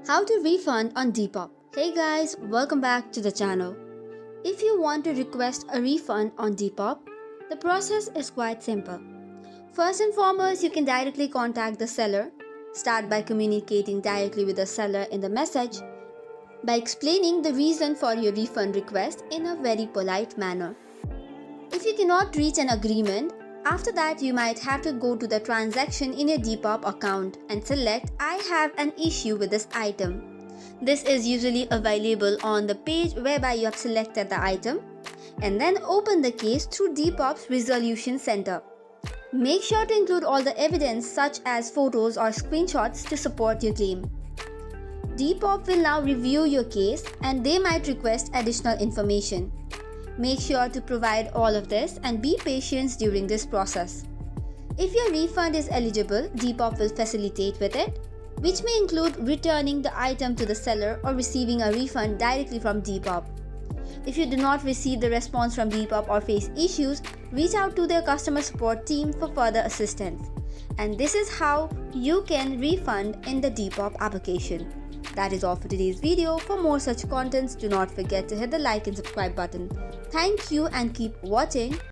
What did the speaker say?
How to refund on Depop. Hey guys, welcome back to the channel. If you want to request a refund on Depop, the process is quite simple. First and foremost, you can directly contact the seller. Start by communicating directly with the seller in the message by explaining the reason for your refund request in a very polite manner. If you cannot reach an agreement, after that you might have to go to the transaction in your Depop account and select I have an issue with this item. This is usually available on the page whereby you have selected the item, and then open the case through Depop's Resolution Center. Make sure to include all the evidence such as photos or screenshots to support your claim. Depop will now review your case and they might request additional information. Make sure to provide all of this and be patient during this process. If your refund is eligible, Depop will facilitate with it, which may include returning the item to the seller or receiving a refund directly from Depop. If you do not receive the response from Depop or face issues, reach out to their customer support team for further assistance. And this is how you can refund in the Depop application. That is all for today's video. For more such contents, do not forget to hit the like and subscribe button. Thank you and keep watching.